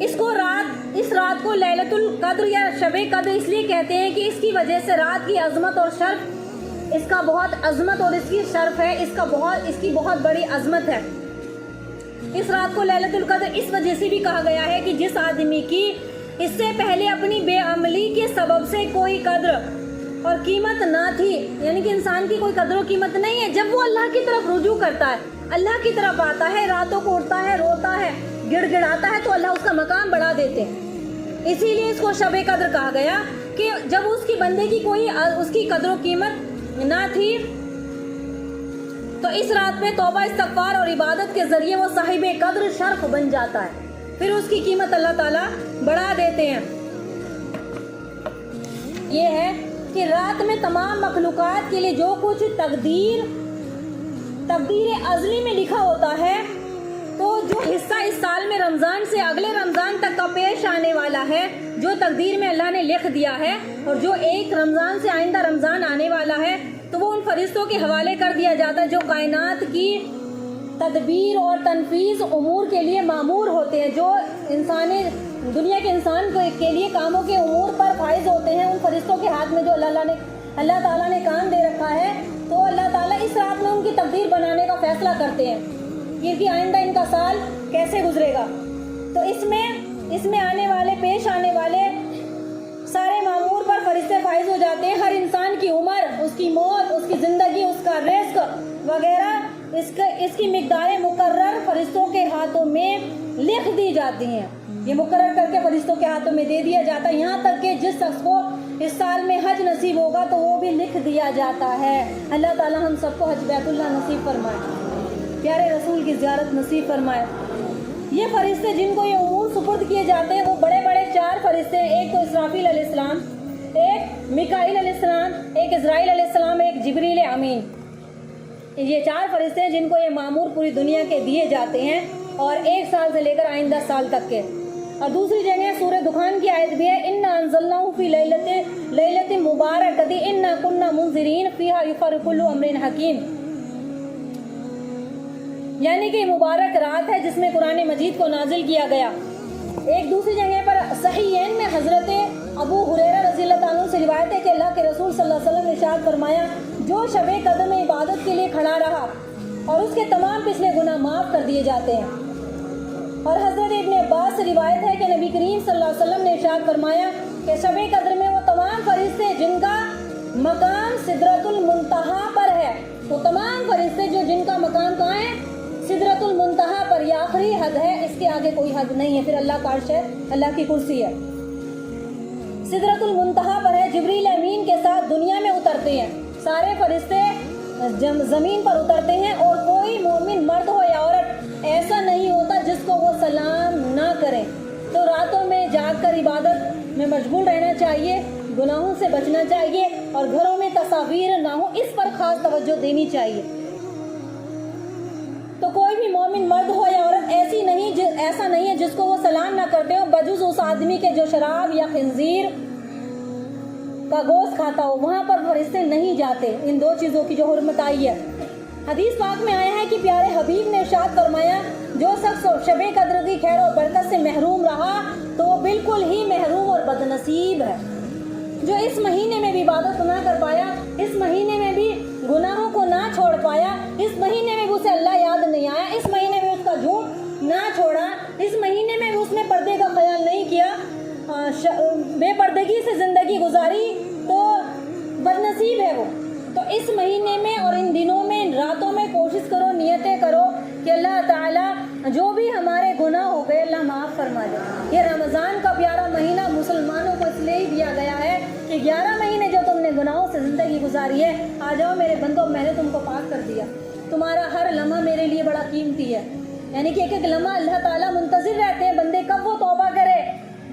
اس رات کو لیلۃ القدر یا شب قدر اس لیے کہتے ہیں کہ اس کی وجہ سے رات کی عظمت اور شرف، اس کا بہت عظمت اور اس کی شرف ہے، اس کی بہت بڑی عظمت ہے۔ اس رات کو لیلۃ القدر اس وجہ سے بھی کہا گیا ہے کہ جس آدمی کی اس سے پہلے اپنی بے عملی کے سبب سے کوئی قدر اور قیمت نہ تھی، یعنی کہ انسان کی کوئی قدر و قیمت نہیں ہے، جب وہ اللہ کی طرف رجوع کرتا ہے، اللہ کی طرف آتا ہے، راتوں کو اٹھتا ہے، روتا ہے، گڑ گڑاتا ہے، تو اللہ اس کا مقام بڑھا دیتے ہیں۔ اسی لیے اس کو شب قدر کہا گیا کہ جب اس کی بندے کی کوئی اس کی قدر و قیمت نہ تھی، تو اس رات میں توبہ استغفار اور عبادت کے ذریعے وہ صاحب قدر شرف بن جاتا ہے، پھر اس کی قیمت اللہ تعالیٰ بڑھا دیتے ہیں۔ یہ ہے کہ رات میں تمام مخلوقات کے لیے جو کچھ تقدیر ازلی میں لکھا ہوتا ہے، تو جو حصہ اس سال میں رمضان سے اگلے رمضان تک کا پیش آنے والا ہے، جو تقدیر میں اللہ نے لکھ دیا ہے، اور جو ایک رمضان سے آئندہ رمضان آنے والا ہے، تو وہ ان فرشتوں کے حوالے کر دیا جاتا ہے جو کائنات کی تدبیر اور تنفیذ امور کے لیے مامور ہوتے ہیں، جو انسانی دنیا کے انسان کے لیے کاموں کے امور پر فائز ہوتے ہیں۔ ان فرشتوں کے ہاتھ میں جو اللہ تعالیٰ نے کام دے رکھا ہے، تو اللہ تعالیٰ اس رات میں ان کی تقدیر بنانے کا فیصلہ کرتے ہیں کہ آئندہ ان کا سال کیسے گزرے گا۔ تو اس میں آنے والے پیش آنے والے سارے مامور پر فرشتے فائز ہو جاتے ہیں۔ ہر انسان کی عمر، اس کی موت، اس کی زندگی، اس کا رزق وغیرہ، اس کی مقدار مقرر فرشتوں کے ہاتھوں میں لکھ دی جاتی ہیں۔ یہ مقرر کر کے فرشتوں کے ہاتھوں میں دے دیا جاتا ہے، یہاں تک کہ جس شخص کو اس سال میں حج نصیب ہوگا تو وہ بھی لکھ دیا جاتا ہے۔ اللہ تعالیٰ ہم سب کو حج بیت اللہ نصیب فرمائے، پیارے رسول کی زیارت نصیب فرمائے۔ یہ فرشتے جن کو یہ امور سپرد کیے جاتے ہیں، وہ بڑے بڑے 4 فرشتے ہیں۔ ایک تو اسرافیل علیہ السلام، ایک میکائیل علیہ السلام، ایک عزرائیل علیہ السلام، ایک جبریل امین۔ یہ 4 فرشتے ہیں جن کو یہ مامور پوری دنیا کے دیے جاتے ہیں، اور 1 سال سے لے کر آئندہ سال تک کے۔ اور دوسری جگہ سورہ دخان کی آیت بھی ہے، اِنَّا أَنزَلْنَاهُ فِي لَيْلَةٍ مُبَارَكَةٍ إِنَّا كُنَّا مُنذِرِينَ فِيهَا يُفْرَقُ كُلُّ أَمْرٍ حَكِيمٍ، یعنی کہ مبارک رات ہے جس میں قرآن مجید کو نازل کیا گیا۔ ایک دوسری جگہ پر صحیحین میں حضرت ابو ہریرہ رضی اللہ تعالیٰ عنہ سے روایت ہے کہ اللہ کے رسول صلی اللہ علیہ وسلم نے ارشاد فرمایا، جو شب قدر میں عبادت کے لیے کھڑا رہا اور اس کے تمام پچھلے گناہ معاف کر دیے جاتے ہیں۔ اور حضرت ابن عباس سے روایت ہے کہ نبی کریم صلی اللہ علیہ وسلم نے ارشاد فرمایا کہ شب قدر میں وہ تمام فرشتے جن کا مقام سدرۃ المنتہا پر ہے، وہ تمام فرشتے جن کا مقام کہاں ہے؟ سدرۃ المنتہا پر، یہ آخری حد ہے، اس کے آگے کوئی حد نہیں ہے، پھر اللہ کا عرش ہے، اللہ کی کرسی ہے، سدرۃ المنتہا پر ہے۔ جبریل امین کے ساتھ دنیا میں اترتے ہیں، سارے فرشتے زمین پر اترتے ہیں، اور کوئی مومن مرد ہو یا عورت ایسا نہیں ہوتا جس کو وہ سلام نہ کریں۔ تو راتوں میں جاگ کر عبادت میں مشغول رہنا چاہیے، گناہوں سے بچنا چاہیے، اور گھروں میں تصاویر نہ ہو، اس پر خاص توجہ دینی چاہیے۔ تو کوئی بھی مومن مرد ہو یا عورت ایسا نہیں ہے جس کو وہ سلام نہ کرتے ہو، بجز اس آدمی کے جو شراب یا خنزیر کا گوشت کھاتا ہو، وہاں پر فرشتے نہیں جاتے۔ ان 2 چیزوں کی جو حرمت آئی ہے، حدیث پاک میں آیا ہے کہ پیارے حبیب نے ارشاد فرمایا، جو شخص شب قدر کی خیر اور برکت سے محروم رہا تو وہ بالکل ہی محروم اور بدنصیب ہے۔ جو اس مہینے میں بھی عبادت نہ کر پایا، اس مہینے میں بھی گناہوں کو نہ چھوڑ پایا، اس مہینے میں بھی اسے اللہ یاد نہیں آیا، اس مہینے میں اس کا جھوٹ نہ چھوڑا، اس مہینے میں بھی اس نے پردے کا خیال نہیں کیا، بے پردگی سے زندگی گزاری، تو بدنصیب ہے وہ۔ تو اس مہینے میں اور ان دنوں میں، ان راتوں میں کوشش کرو، نیتیں کرو کہ اللہ تعالیٰ جو بھی ہمارے گناہ ہو گئے اللہ معاف فرما دے۔ یہ رمضان کا پیارا مہینہ مسلمانوں کو اس لیے ہی دیا گیا ہے کہ 11 مہینے جو تم نے گناہوں سے زندگی گزاری ہے، آ جاؤ میرے بندو، میں نے تم کو پاک کر دیا، تمہارا ہر لمحہ میرے لیے بڑا قیمتی ہے۔ یعنی کہ ایک لمحہ اللہ تعالیٰ منتظر رہتے ہیں بندے کب وہ توبہ کرے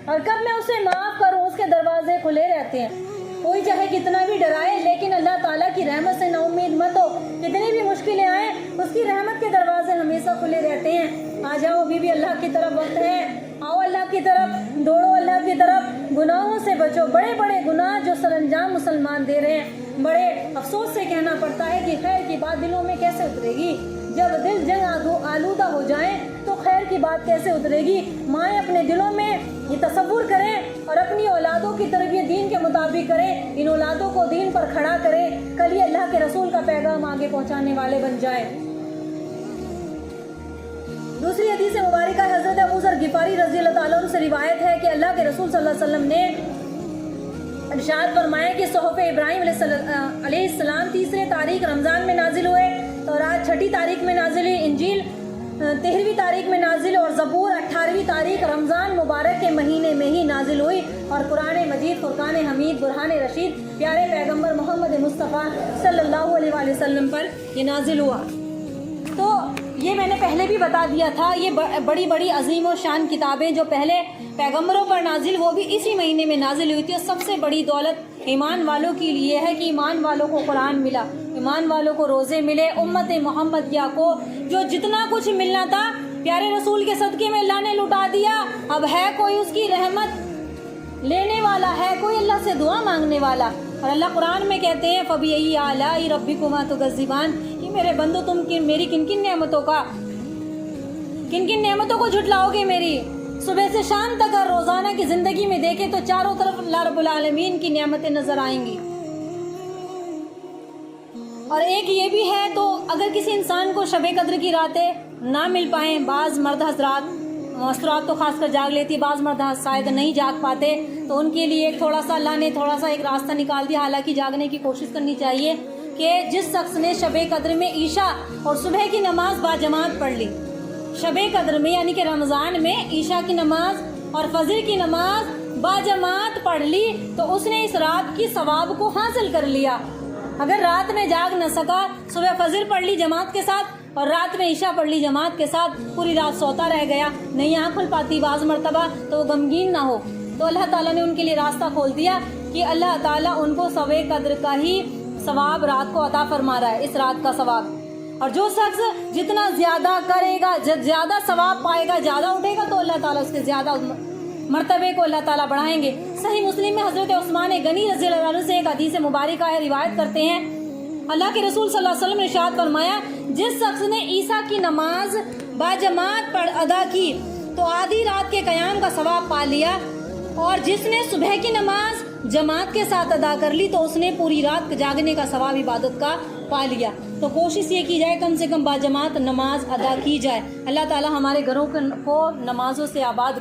اور کب میں اسے معاف کروں، اس کے دروازے کھلے رہتے ہیں۔ کوئی چاہے کتنا بھی ڈرائے، لیکن اللہ تعالیٰ کی رحمت سے نا امید مت ہو، کتنی بھی مشکلیں آئیں، اس کی رحمت کے دروازے ہمیشہ کھلے رہتے ہیں۔ آ جاؤ، ابھی بھی اللہ کی طرف وقت ہے، آؤ اللہ کی طرف دوڑو، اللہ کی طرف، گناہوں سے بچو۔ بڑے بڑے گناہ جو سر انجام مسلمان دے رہے ہیں، بڑے افسوس سے کہنا پڑتا ہے کہ خیر کی بات دلوں میں کیسے اترے گی، جب دل جنگ آلودہ ہو جائیں، تو خیر کی بات کیسے اترے گی؟ مائیں اپنے دلوں میں یہ تصور کریں اور اپنی اولادوں کی تربیت دین کے مطابق کریں، ان اولادوں کو دین پر کھڑا کریں، کل یہ اللہ کے رسول کا پیغام آگے پہنچانے والے بن جائیں۔ دوسری حدیث مبارکہ حضرت ابو ذر غفاری رضی اللہ تعالیٰ عنہ سے روایت ہے کہ اللہ کے رسول صلی اللہ علیہ وسلم نے ارشاد فرمایا کہ صحف ابراہیم علیہ السلام 3 تاریخ رمضان میں نازل ہوئے، تورات 6 تاریخ میں نازل ہوئی، انجیل 13 تاریخ میں نازل اور زبور 18 تاریخ رمضان مبارک کے مہینے میں ہی نازل ہوئی، اور قرآن مجید فرقان حمید برہان رشید پیارے پیغمبر محمد مصطفیٰ صلی اللہ علیہ وآلہ وسلم پر یہ نازل ہوا۔ تو یہ میں نے پہلے بھی بتا دیا تھا، یہ بڑی بڑی عظیم و شان کتابیں جو پہلے پیغمبروں پر نازل وہ بھی اسی مہینے میں نازل ہوئی تھی، اور سب سے بڑی دولت ایمان والوں کے لیے ہے کہ ایمان والوں کو قرآن ملا، ایمان والوں کو روزے ملے، امت محمدیہ کو جو جتنا کچھ ملنا تھا پیارے رسول کے صدقے میں اللہ نے لٹا دیا۔ اب ہے کوئی اس کی رحمت لینے والا، ہے کوئی اللہ سے دعا مانگنے والا؟ اور اللہ قرآن میں کہتے ہیں فَبِأَيِّ آلَاءِ رَبِّكُمَا تُكَذِّبَانِ، کہ میرے بندو تم میری کن کن نعمتوں کو جھٹلاؤ گے میری؟ صبح سے شام تک اور روزانہ کی زندگی میں دیکھیں تو چاروں طرف اللہ رب العالمین کی نعمتیں نظر آئیں گی۔ اور ایک یہ بھی ہے، تو اگر کسی انسان کو شب قدر کی راتیں نہ مل پائیں، بعض مرد حضرات مستورات تو خاص کر جاگ لیتی، بعض مرد شاید نہیں جاگ پاتے، تو ان کے لیے تھوڑا سا اللہ نے تھوڑا سا ایک راستہ نکال دیا، حالانکہ جاگنے کی کوشش کرنی چاہیے، کہ جس شخص نے شب قدر میں عشاء اور صبح کی نماز باجماعت پڑھ لی، شب قدر میں یعنی کہ رمضان میں عشاء کی نماز اور فجر کی نماز باجماعت پڑھ لی، تو اس نے اس رات کی ثواب کو حاصل کر لیا۔ اگر رات میں جاگ نہ سکا، صبح فجر پڑھ لی جماعت کے ساتھ اور رات میں عشاء پڑھ لی جماعت کے ساتھ، پوری رات سوتا رہ گیا، نہیں آنکھ کھل پاتی بعض مرتبہ، تو وہ غمگین نہ ہو، تو اللہ تعالیٰ نے ان کے لیے راستہ کھول دیا کہ اللہ تعالیٰ ان کو شب قدر کا ہی ثواب رات کو عطا فرما رہا ہے، اس رات کا ثواب۔ اور جو شخص جتنا زیادہ کرے گا، زیادہ ثواب پائے گا، زیادہ اٹھے گا، تو اللہ تعالیٰ اس کے زیادہ مرتبے کو اللہ تعالیٰ بڑھائیں گے۔ صحیح مسلم میں حضرت عثمان غنی رضی اللہ عنہ سے ایک حدیث مبارکہ ہے، روایت کرتے ہیں اللہ کے رسول صلی اللہ علیہ وسلم نے ارشاد فرمایا، جس شخص نے عیسیٰ کی نماز باجماعت ادا کی تو آدھی رات کے قیام کا ثواب پا لیا، اور جس نے صبح کی نماز جماعت کے ساتھ ادا کر لی تو اس نے پوری رات جاگنے کا ثواب عبادت کا پا لیا۔ تو کوشش یہ کی جائے کم سے کم باجماعت نماز ادا کی جائے۔ اللہ تعالی ہمارے گھروں کو نمازوں سے آباد